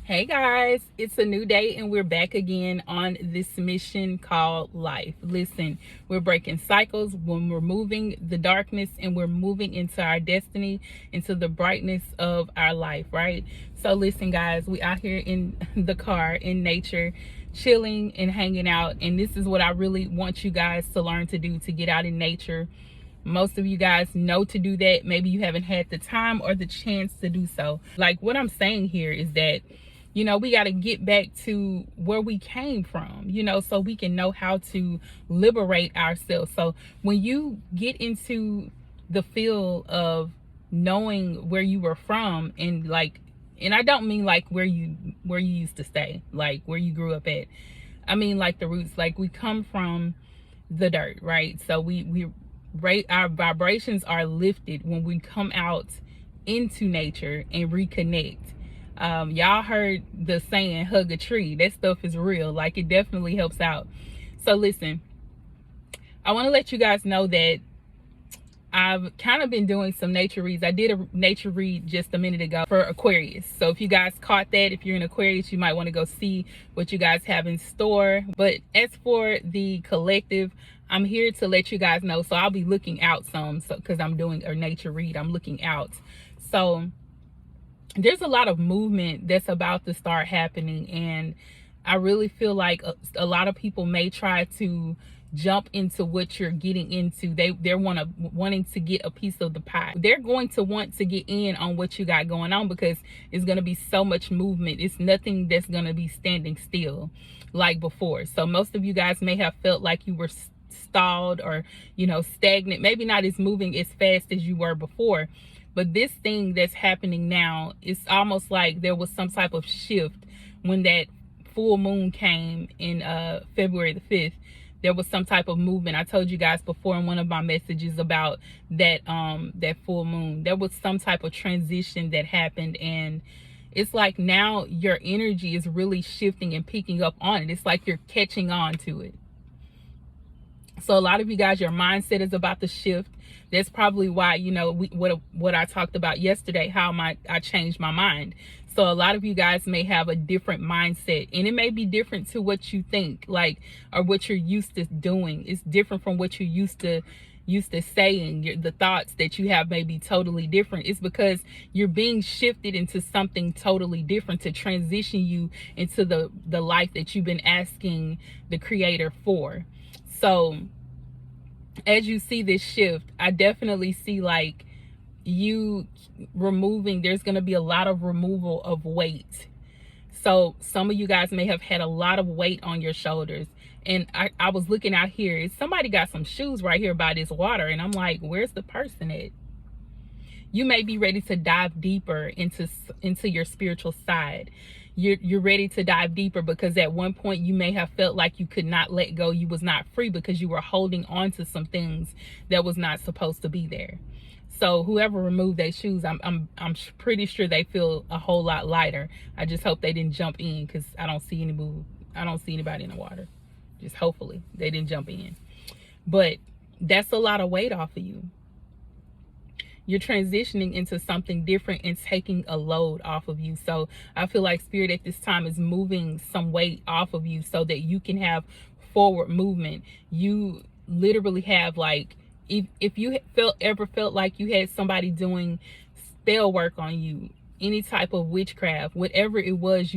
Hey guys, it's a new day and we're back again on this mission called life. Listen, we're breaking cycles when we're moving the darkness and we're moving into our destiny, into the brightness of our life, right? So listen guys, we out here in the car, in nature, chilling and hanging out. And this is what I really want you guys to learn to do, to get out in nature. Most of you guys know to do that. Maybe you haven't had the time or the chance to do so. Like what I'm saying here is that, we got to get back to where we came from, so we can know how to liberate ourselves. So when you get into the feel of knowing where you were from, and I don't mean like where you used to stay, like where you grew up at. I mean like the roots, like we come from the dirt, right? So our vibrations are lifted when we come out into nature and reconnect. Y'all heard the saying, hug a tree. That stuff is real. Like, it definitely helps out. So listen, I want to let you guys know that I've kind of been doing some nature reads. I did a nature read just a minute ago for Aquarius. So if you guys caught that, if you're in Aquarius, you might want to go see what you guys have in store. But as for the collective, I'm here to let you guys know. So I'll be looking out some, because I'm doing a nature read. I'm looking out. So there's a lot of movement that's about to start happening, and I really feel like a lot of people may try to jump into what you're getting into. They're wanting to get a piece of the pie. They're going to want to get in on what you got going on, because it's going to be so much movement. It's nothing that's going to be standing still like before. So most of you guys may have felt like you were stalled or stagnant, maybe not as moving as fast as you were before. But this thing that's happening now, it's almost like there was some type of shift when that full moon came in February the 5th. There was some type of movement. I told you guys before in one of my messages about that full moon. There was some type of transition that happened, and it's like now your energy is really shifting and picking up on it. It's like you're catching on to it. So a lot of you guys, your mindset is about to shift. That's probably why, what I talked about yesterday, how I changed my mind. So a lot of you guys may have a different mindset, and it may be different to what you think, or what you're used to doing. It's different from what you're used to saying. The thoughts that you have may be totally different. It's because you're being shifted into something totally different to transition you into the life that you've been asking the Creator for. So as you see this shift, I definitely see like you removing, there's going to be a lot of removal of weight. So some of you guys may have had a lot of weight on your shoulders. And I was looking out here. Somebody got some shoes right here by this water. And I'm like, where's the person at? You may be ready to dive deeper into your spiritual side. You're ready to dive deeper, because at one point you may have felt like you could not let go. You was not free because you were holding on to some things that was not supposed to be there. So whoever removed their shoes, I'm pretty sure they feel a whole lot lighter. I just hope they didn't jump in, because I don't see anybody in the water. Just hopefully they didn't jump in. But that's a lot of weight off of you. You're transitioning into something different and taking a load off of you. So I feel like Spirit at this time is moving some weight off of you so that you can have forward movement. You literally have, like, if you ever felt like you had somebody doing spell work on you, any type of witchcraft, whatever it was,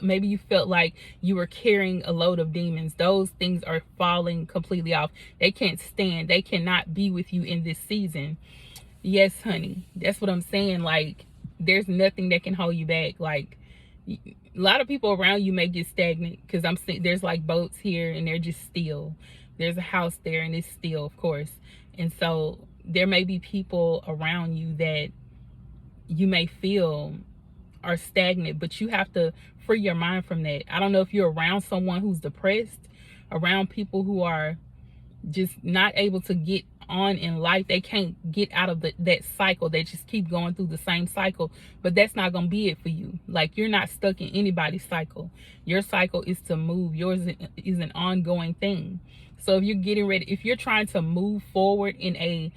maybe you felt like you were carrying a load of demons. Those things are falling completely off. They can't stand. They cannot be with you in this season. Yes, honey, that's what I'm saying. Like, there's nothing that can hold you back. Like, a lot of people around you may get stagnant, because I'm seeing there's like boats here and they're just still. There's a house there and it's still, of course. And so there may be people around you that you may feel are stagnant, but you have to free your mind from that. I don't know if you're around someone who's depressed, around people who are just not able to get on in life. They can't get out of that cycle. They just keep going through the same cycle. But that's not going to be it for you. Like, you're not stuck in anybody's cycle. Your cycle is to move. Yours is an ongoing thing. So if you're getting ready, if you're trying to move forward in a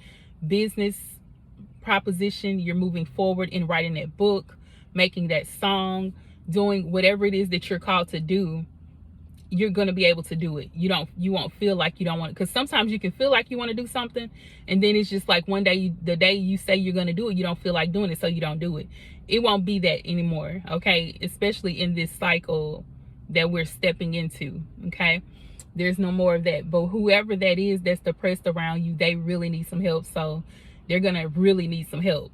business proposition, you're moving forward in writing that book, making that song, doing whatever it is that you're called to do, you're going to be able to do it. You won't feel like you don't want it, because sometimes you can feel like you want to do something, and then it's just like one day, the day you say you're going to do it, you don't feel like doing it, so you don't do it. It won't be that anymore, okay? Especially in this cycle that we're stepping into, okay? There's no more of that. But whoever that is that's depressed around you, they really need some help. So they're gonna really need some help.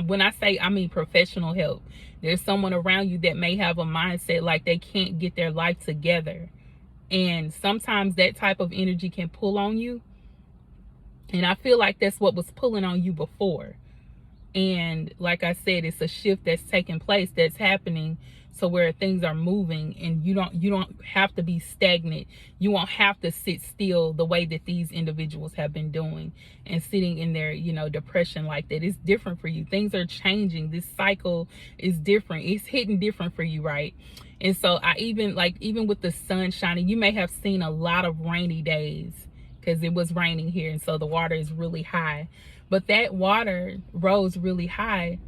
When I say, I mean professional help. There's someone around you that may have a mindset like they can't get their life together, and sometimes that type of energy can pull on you, and I feel like that's what was pulling on you before. And like I said, it's a shift that's taking place, that's happening, so where things are moving, and you don't have to be stagnant. You won't have to sit still the way that these individuals have been doing and sitting in their, depression like that. It's different for you. Things are changing. This cycle is different. It's hitting different for you, right? And so even with the sun shining, you may have seen a lot of rainy days because it was raining here, and so the water is really high. But that water rose really high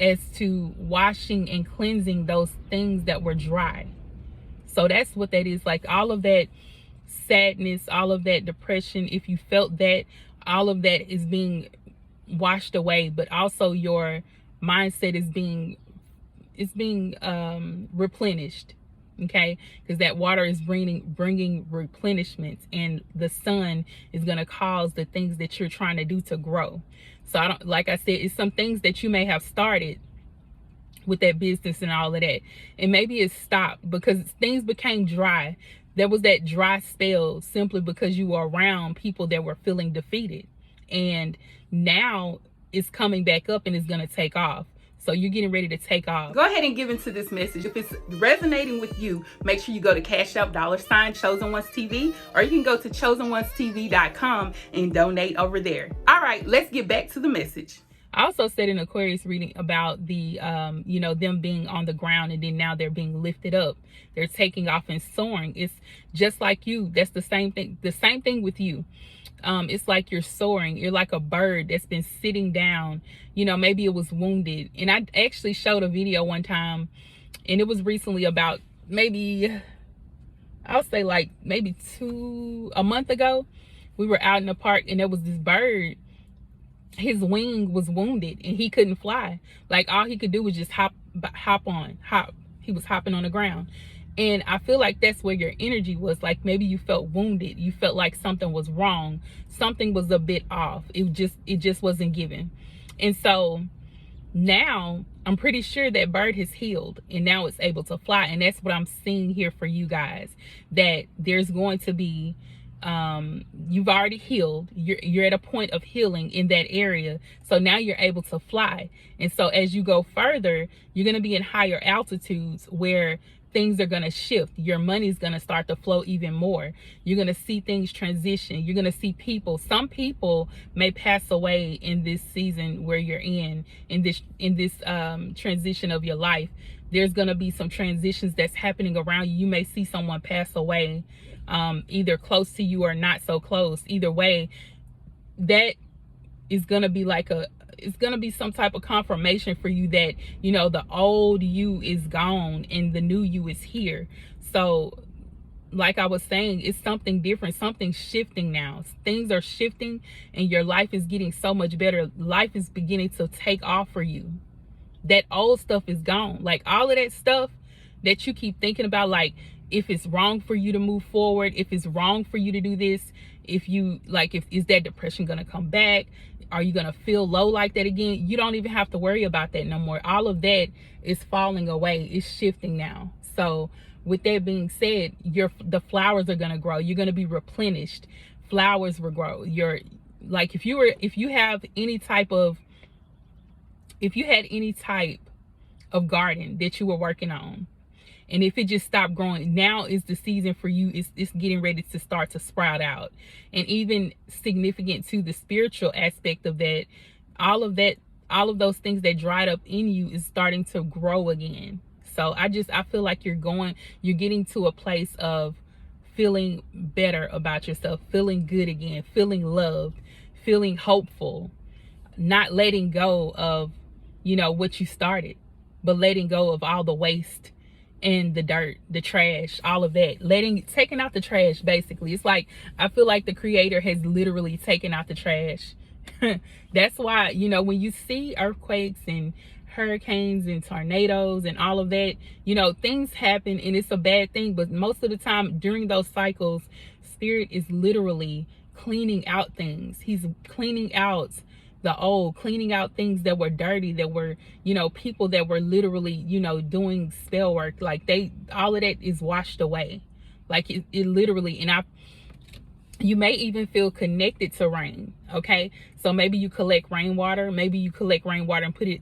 as to washing and cleansing those things that were dry. So that's what that is. Like all of that sadness, all of that depression, if you felt that, all of that is being washed away, but also your mindset is being replenished. Okay, because that water is bringing replenishment, and the sun is going to cause the things that you're trying to do to grow. So like I said, it's some things that you may have started with that business and all of that, and maybe it stopped because things became dry. There was that dry spell simply because you were around people that were feeling defeated, and now it's coming back up and it's going to take off. So you're getting ready to take off. Go ahead and give into this message. If it's resonating with you, make sure you go to Cashapp $ChosenOnesTV, or you can go to ChosenOnesTV.com and donate over there. All right, let's get back to the message. I also said in Aquarius reading about the, them being on the ground, and then now they're being lifted up. They're taking off and soaring. It's just like you. That's the same thing. The same thing with you. It's like you're soaring. You're like a bird that's been sitting down. Maybe it was wounded. And I actually showed a video one time, and it was recently, about maybe, I'll say like maybe a month ago. We were out in the park, and there was this bird. His wing was wounded and he couldn't fly. Like all he could do was just hop. He was hopping on the ground. And I feel like that's where your energy was. Like maybe you felt wounded. You felt like something was wrong. Something was a bit off. It just wasn't given. And so now I'm pretty sure that bird has healed, and now it's able to fly. And that's what I'm seeing here for you guys, that there's going to be, you've already healed. You're at a point of healing in that area. So now you're able to fly. And so as you go further, you're going to be in higher altitudes where things are going to shift. Your money is going to start to flow even more. You're going to see things transition. You're going to see people. Some people may pass away in this season where you're in this transition of your life. There's going to be some transitions that's happening around you. You may see someone pass away, either close to you or not so close. Either way, that is going to be like it's going to be some type of confirmation for you that, the old you is gone and the new you is here. So like I was saying, it's something different, something shifting now. Things are shifting and your life is getting so much better. Life is beginning to take off for you. That old stuff is gone. Like all of that stuff that you keep thinking about, like if it's wrong for you to move forward, if it's wrong for you to do this, if is that depression going to come back? Are you going to feel low like that again? You don't even have to worry about that no more. All of that is falling away. It's shifting now. So with that being said, the flowers are going to grow. You're going to be replenished. Flowers will grow. If you had any type of garden that you were working on, and if it just stopped growing, now is the season for you. It's getting ready to start to sprout out. And even significant to the spiritual aspect of that, all of those things that dried up in you is starting to grow again. So I feel like you're getting to a place of feeling better about yourself, feeling good again, feeling loved, feeling hopeful, not letting go of, what you started. but letting go of all the waste and the dirt, the trash, all of that, taking out the trash. Basically, it's like I feel like the creator has literally taken out the trash. That's why, you know, when you see earthquakes and hurricanes and tornadoes and all of that, you know, things happen and it's a bad thing, but most of the time during those cycles, spirit is literally cleaning out things. He's cleaning out the old, cleaning out things that were dirty, that were, you know, people that were literally, you know, doing spell work. Like all of that is washed away. Like it literally, and you may even feel connected to rain. Okay, so maybe you collect rainwater, and put it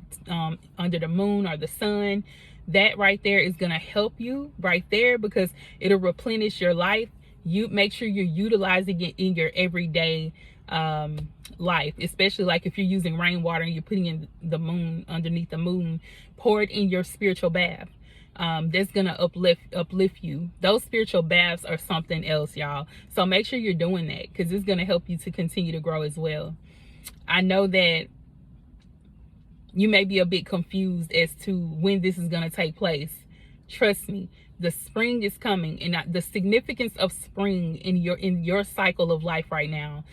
under the moon or the sun. That right there is going to help you right there, because it'll replenish your life. You make sure you're utilizing it in your everyday life, especially like if you're using rainwater and you're putting in the moon, underneath the moon, pour it in your spiritual bath. That's gonna uplift you. Those spiritual baths are something else, y'all. So make sure you're doing that, because it's gonna help you to continue to grow as well. I know that you may be a bit confused as to when this is gonna take place. Trust me, the spring is coming, and the significance of spring in your cycle of life right now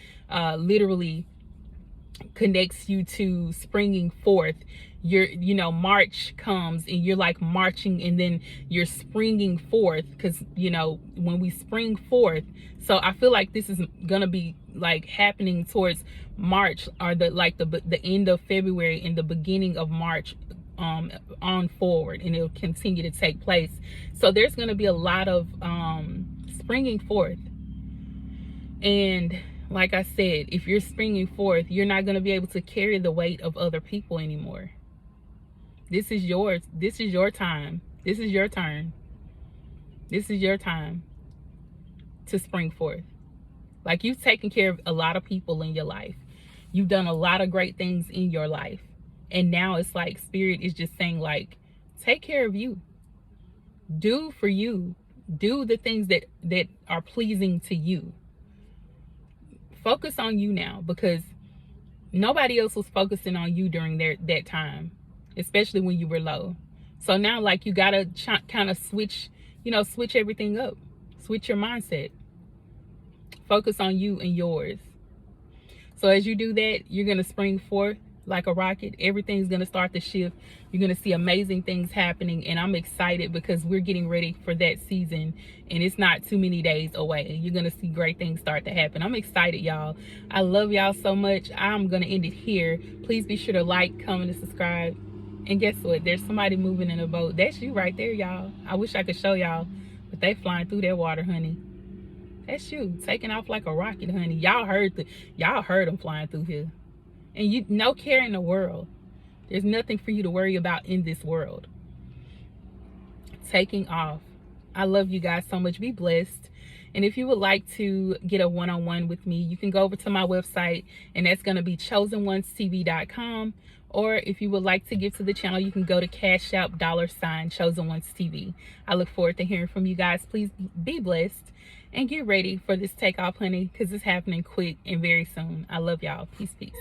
literally connects you to springing forth. You know, March comes and you're like marching, and then you're springing forth, because, you know, when we spring forth. So I feel like this is gonna be like happening towards March, or the end of February and the beginning of March on forward, and it'll continue to take place. So there's going to be a lot of springing forth. And like I said, if you're springing forth, you're not going to be able to carry the weight of other people anymore. This is yours. This is your time. This is your turn. This is your time to spring forth. Like, you've taken care of a lot of people in your life. You've done a lot of great things in your life. And now it's like spirit is just saying, like, take care of you. Do for you. Do the things that are pleasing to you. Focus on you now, because nobody else was focusing on you during that time, especially when you were low. So now, like, you gotta kind of switch everything up. Switch your mindset. Focus on you and yours. So as you do that, you're gonna spring forth like a rocket. Everything's going to start to shift. You're going to see amazing things happening, and I'm excited because we're getting ready for that season, and it's not too many days away. You're going to see great things start to happen. I'm excited, y'all. I love y'all so much. I'm going to end it here. Please be sure to like, comment, and subscribe. And guess what? There's somebody moving in a boat. That's you right there, y'all. I wish I could show y'all, but they flying through that water, honey. That's you, taking off like a rocket, honey. Y'all heard them flying through here. And you, no care in the world. There's nothing for you to worry about in this world. Taking off. I love you guys so much. Be blessed. And if you would like to get a one-on-one with me, you can go over to my website, and that's going to be ChosenOnesTV.com. Or if you would like to give to the channel, you can go to Cashapp $ChosenOnesTV. I look forward to hearing from you guys. Please be blessed and get ready for this takeoff, honey, because it's happening quick and very soon. I love y'all. Peace, peace.